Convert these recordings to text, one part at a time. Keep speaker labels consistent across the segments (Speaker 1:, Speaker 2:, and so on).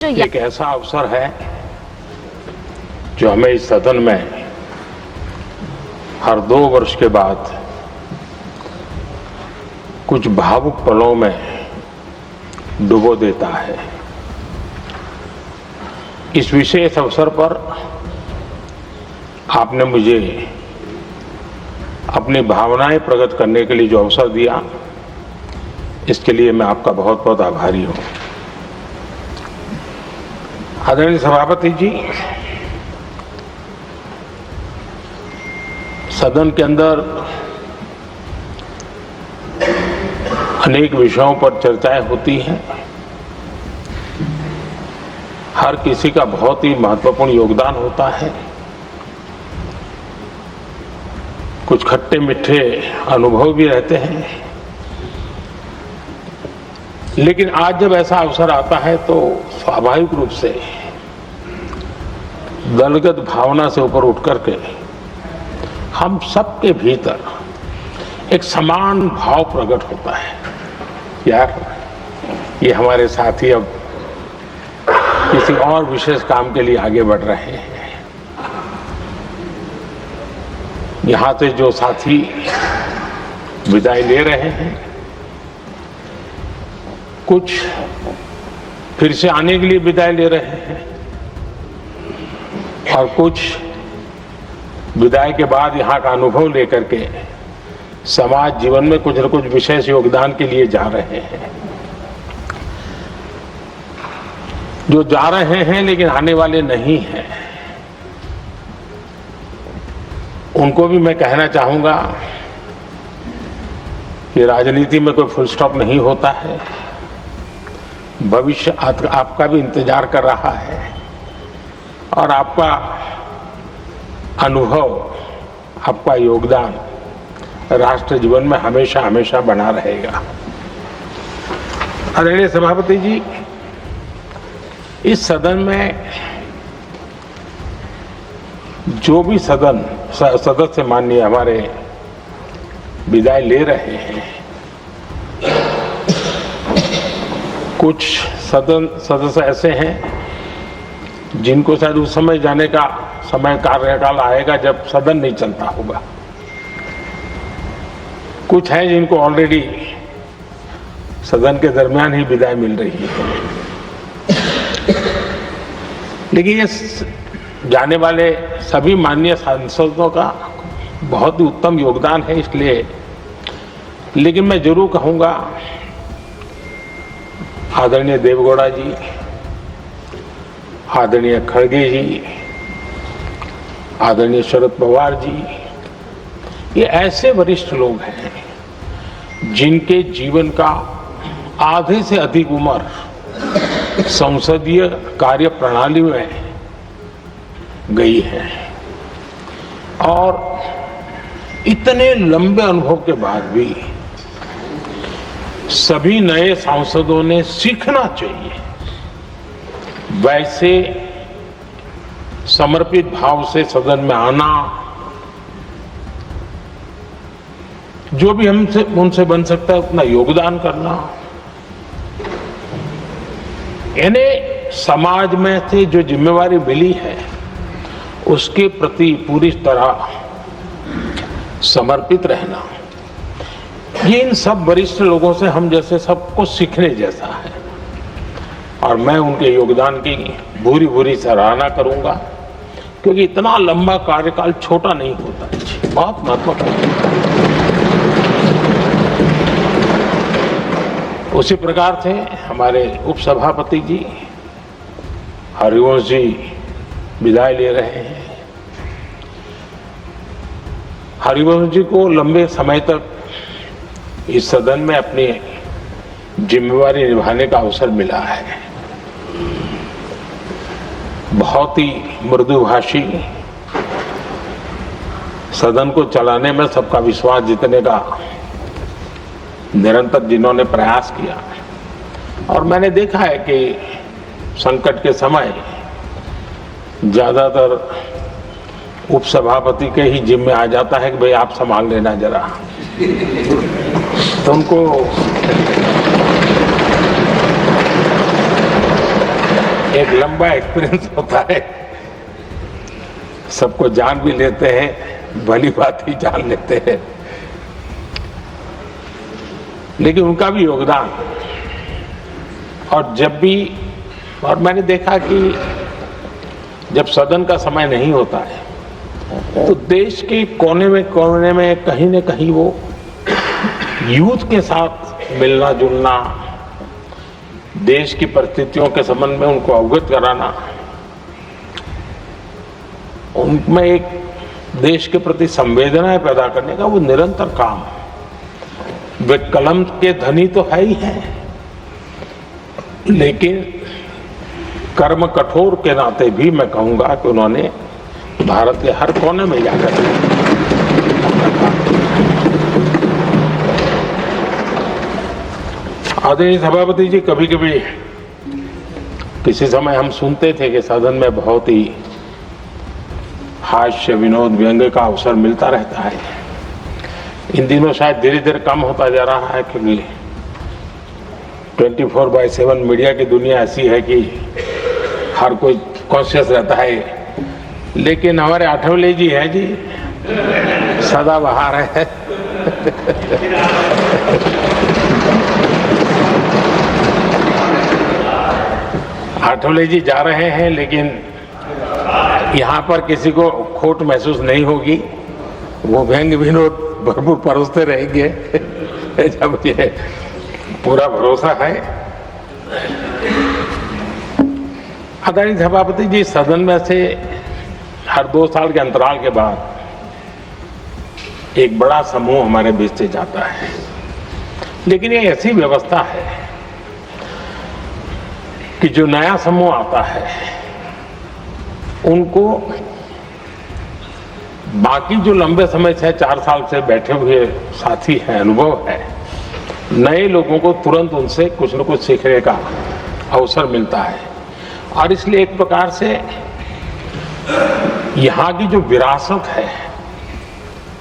Speaker 1: एक ऐसा अवसर है जो हमें इस सदन में हर 2 वर्ष के बाद कुछ भावुक पलों में डुबो देता है। इस विशेष अवसर पर आपने मुझे अपनी भावनाएं प्रकट करने के लिए जो अवसर दिया, इसके लिए मैं आपका बहुत बहुत आभारी हूं। आदरणीय सभापति जी, सदन के अंदर अनेक विषयों पर चर्चाएं होती हैं। हर किसी का बहुत ही महत्वपूर्ण योगदान होता है। कुछ खट्टे मीठे अनुभव भी रहते हैं, लेकिन आज जब ऐसा अवसर आता है तो स्वाभाविक रूप से दलगत भावना से ऊपर उठ करके हम सबके भीतर एक समान भाव प्रकट होता है। यार, ये हमारे साथी अब किसी और विशेष काम के लिए आगे बढ़ रहे हैं। यहां से जो साथी विदाई ले रहे हैं, कुछ फिर से आने के लिए विदाई ले रहे हैं और कुछ विदाई के बाद यहाँ का अनुभव लेकर के समाज जीवन में कुछ न कुछ विशेष योगदान के लिए जा रहे हैं। जो जा रहे हैं लेकिन आने वाले नहीं हैं, उनको भी मैं कहना चाहूंगा कि राजनीति में कोई फुल स्टॉप नहीं होता है। भविष्य आपका भी इंतजार कर रहा है और आपका अनुभव, आपका योगदान राष्ट्र जीवन में हमेशा हमेशा बना रहेगा। आदरणीय सभापति जी, इस सदन में जो भी सदस्य माननीय हमारे विदाई ले रहे हैं, कुछ सदस्य ऐसे हैं जिनको शायद उस समय जाने का समय कार्यकाल आएगा जब सदन नहीं चलता होगा। कुछ हैं जिनको ऑलरेडी सदन के दरमियान ही विदाई मिल रही है। लेकिन ये जाने वाले सभी माननीय सांसदों का बहुत ही उत्तम योगदान है, इसलिए लेकिन मैं जरूर कहूंगा, आदरणीय देवगौड़ा जी, आदरणीय खड़गे जी, आदरणीय शरद पवार जी, ये ऐसे वरिष्ठ लोग हैं जिनके जीवन का आधे से अधिक उम्र संसदीय कार्य प्रणाली में गई है और इतने लंबे अनुभव के बाद भी सभी नए सांसदों ने सीखना चाहिए वैसे समर्पित भाव से सदन में आना, जो भी हमसे उनसे बन सकता है उतना योगदान करना, यानी समाज में से जो जिम्मेवारी मिली है उसके प्रति पूरी तरह समर्पित रहना, ये इन सब वरिष्ठ लोगों से हम जैसे सबको सीखने जैसा है और मैं उनके योगदान की भूरी भूरी सराहना करूंगा, क्योंकि इतना लंबा कार्यकाल छोटा नहीं होता है, बहुत महत्वपूर्ण। उसी प्रकार से हमारे उपसभापति जी हरिवंश जी विदाई ले रहे हैं। हरिवंश जी को लंबे समय तक इस सदन में अपनी जिम्मेवारी निभाने का अवसर मिला है। बहुत ही मृदुभाषी, सदन को चलाने में सबका विश्वास जीतने का निरंतर जिन्होंने प्रयास किया, और मैंने देखा है कि संकट के समय ज्यादातर उपसभापति के ही जिम्मे आ जाता है कि भाई आप संभाल लेना जरा, तो उनको एक लंबा एक्सपीरियंस होता है, सबको जान भी लेते हैं, भली बात ही जान लेते हैं, लेकिन उनका भी योगदान। और मैंने देखा कि जब सदन का समय नहीं होता है तो देश के कोने में कहीं न कहीं वो यूथ के साथ मिलना जुलना, देश की परिस्थितियों के संबंध में उनको अवगत कराना, उनमें एक देश के प्रति संवेदनाएं पैदा करने का वो निरंतर काम। वे कलम के धनी तो है ही हैं, लेकिन कर्म कठोर के नाते भी मैं कहूंगा कि उन्होंने भारत के हर कोने में जाकर आदरणीय सभापति जी, कभी कभी किसी समय हम सुनते थे कि सदन में बहुत ही हास्य विनोद व्यंग्य का अवसर मिलता रहता है। इन दिनों शायद धीरे धीरे कम होता जा रहा है, क्योंकि 24/7 मीडिया की दुनिया ऐसी है कि हर कोई कॉन्शियस रहता है। लेकिन हमारे आठवले जी हैं जी, सदाबहार है। आठवले जी जा रहे हैं, लेकिन यहाँ पर किसी को खोट महसूस नहीं होगी। वो व्यंग्य विनोद भरपूर परोसते रहेंगे, जब ये पूरा भरोसा है। आदरणीय सभापति जी, सदन में से हर 2 साल के अंतराल के बाद एक बड़ा समूह हमारे बीच से जाता है, लेकिन ये ऐसी व्यवस्था है कि जो नया समूह आता है उनको बाकी जो लंबे समय से 4 साल से बैठे हुए साथी हैं, अनुभव है, नए लोगों को तुरंत उनसे कुछ न कुछ सीखने का अवसर मिलता है। और इसलिए एक प्रकार से यहाँ की जो विरासत है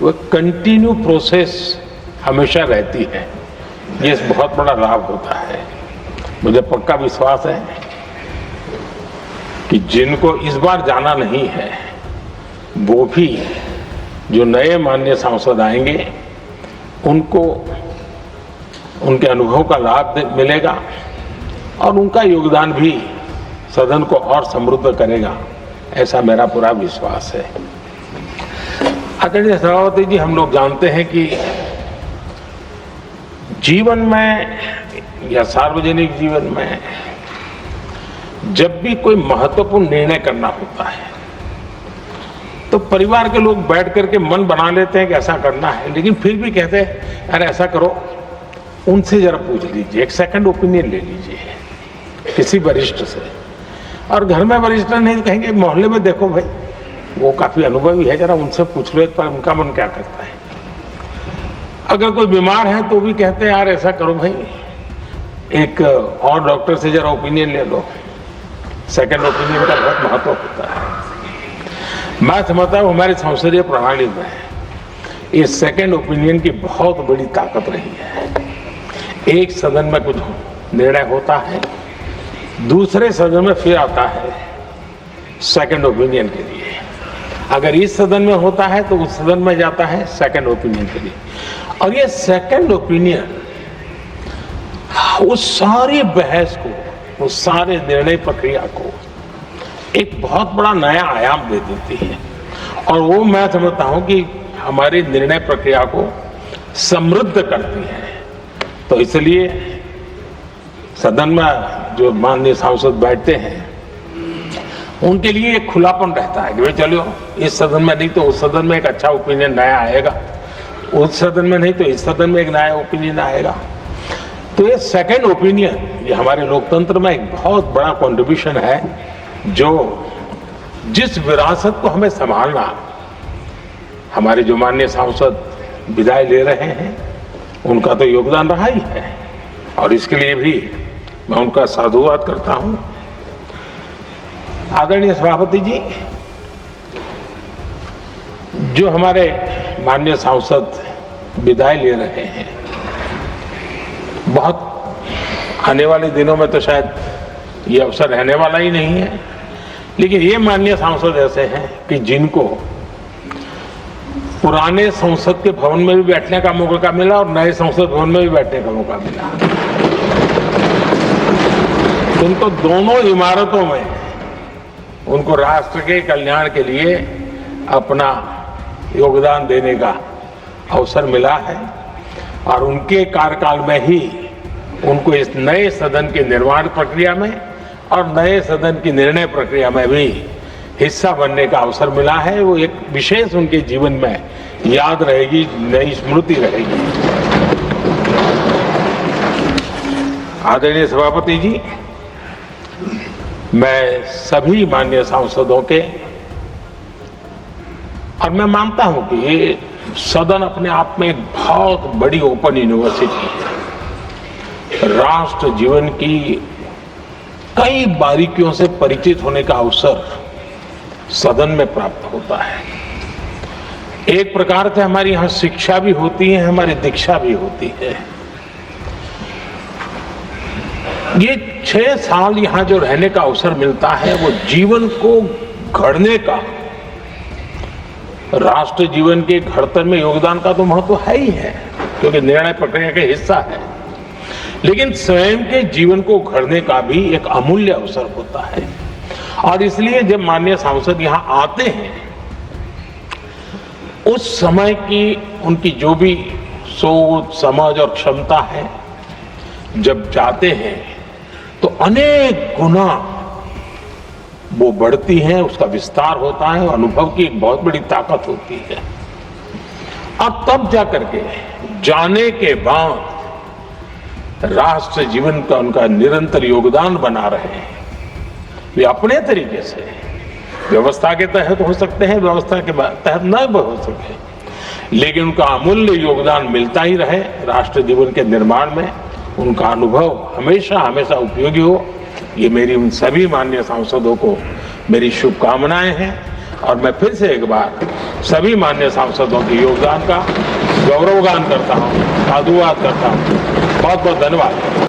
Speaker 1: वो कंटिन्यू प्रोसेस हमेशा रहती है। ये बहुत बड़ा लाभ होता है। मुझे पक्का विश्वास है कि जिनको इस बार जाना नहीं है वो भी जो नए माननीय सांसद आएंगे उनको उनके अनुभव का लाभ मिलेगा और उनका योगदान भी सदन को और समृद्ध करेगा, ऐसा मेरा पूरा विश्वास है। आदरणीय सभापति जी, हम लोग जानते हैं कि जीवन में या सार्वजनिक जीवन में जब भी कोई महत्वपूर्ण निर्णय करना होता है तो परिवार के लोग बैठ करके मन बना लेते हैं कि ऐसा करना है, लेकिन फिर भी कहते हैं अरे ऐसा करो, उनसे जरा पूछ लीजिए, एक सेकंड ओपिनियन ले लीजिए किसी वरिष्ठ से। और घर में वरिष्ठ नहीं तो कहेंगे मोहल्ले में देखो भाई वो काफी अनुभवी है, जरा उनसे पूछ लो एक बार उनका मन क्या करता है। अगर कोई बीमार है तो भी कहते हैं यार ऐसा करो भाई, एक और डॉक्टर से जरा ओपिनियन ले लो। सेकंड ओपिनियन का बहुत महत्व होता है। मैं समझता हूँ हमारी संसदीय प्रणाली में इस सेकंड ओपिनियन की बहुत बड़ी ताकत रही है। एक सदन में कुछ निर्णय होता है, दूसरे सदन में फिर आता है सेकंड ओपिनियन के लिए। अगर इस सदन में होता है तो उस सदन में जाता है सेकंड ओपिनियन के लिए। और ये सेकंड ओपिनियन उस सारी बहस को, उस सारे निर्णय प्रक्रिया को एक बहुत बड़ा नया आयाम दे देती है। और वो मैं समझता हूं कि हमारी निर्णय प्रक्रिया को समृद्ध करती है। तो इसलिए सदन में जो माननीय सांसद बैठते हैं उनके लिए एक खुलापन रहता है कि भाई चलो इस सदन में नहीं तो उस सदन में एक अच्छा ओपिनियन नया आएगा, उस सदन में नहीं तो इस सदन में एक नया ओपिनियन आएगा। तो ये सेकंड ओपिनियन ये हमारे लोकतंत्र में एक बहुत बड़ा कंट्रीब्यूशन है, जो जिस विरासत को हमें संभालना हमारे जो माननीय सांसद विदाई ले रहे हैं उनका तो योगदान रहा ही है। और इसके लिए भी मैं उनका साधुवाद करता हूं। आदरणीय सभापति जी, जो हमारे माननीय सांसद विदाई ले रहे हैं, बहुत आने वाले दिनों में तो शायद ये अवसर रहने वाला ही नहीं है। लेकिन ये माननीय सांसद ऐसे हैं कि जिनको पुराने संसद के भवन में भी बैठने का मौका मिला और नए संसद भवन में भी बैठने का मौका मिला। उनको दोनों इमारतों में उनको राष्ट्र के कल्याण के लिए अपना योगदान देने का अवसर मिला है और उनके कार्यकाल में ही उनको इस नए सदन के निर्माण प्रक्रिया में और नए सदन की निर्णय प्रक्रिया में भी हिस्सा बनने का अवसर मिला है। वो एक विशेष उनके जीवन में याद रहेगी, नई स्मृति रहेगी। आदरणीय सभापति जी, मैं सभी माननीय सांसदों के, और मैं मानता हूं कि ये सदन अपने आप में एक बहुत बड़ी ओपन यूनिवर्सिटी है। राष्ट्र जीवन की कई बारीकियों से परिचित होने का अवसर सदन में प्राप्त होता है। एक प्रकार से हमारी यहां शिक्षा भी होती है, हमारी दीक्षा भी होती है। ये 6 साल यहां जो रहने का अवसर मिलता है वो जीवन को घड़ने का, राष्ट्र जीवन के घड़तन में योगदान का तो महत्व है ही है क्योंकि निर्णय प्रक्रिया का हिस्सा है, लेकिन स्वयं के जीवन को घड़ने का भी एक अमूल्य अवसर होता है। और इसलिए जब माननीय सांसद यहां आते हैं, उस समय की उनकी जो भी सोच, समझ और क्षमता है, जब जाते हैं तो अनेक गुना वो बढ़ती है, उसका विस्तार होता है, अनुभव की एक बहुत बड़ी ताकत होती है। अब तब जाकर के जाने के बाद राष्ट्र जीवन का उनका निरंतर योगदान बना रहे हैं। वे अपने तरीके से व्यवस्था के तहत हो सकते हैं, व्यवस्था के तहत न हो सके, लेकिन उनका अमूल्य योगदान मिलता ही रहे राष्ट्र जीवन के निर्माण में। उनका अनुभव हमेशा हमेशा उपयोगी हो, ये मेरी उन सभी माननीय सांसदों को मेरी शुभकामनाएं हैं। और मैं फिर से एक बार सभी माननीय सांसदों के योगदान का गौरवगान करता हूं, साधुवाद करता हूं। बहुत बहुत धन्यवाद।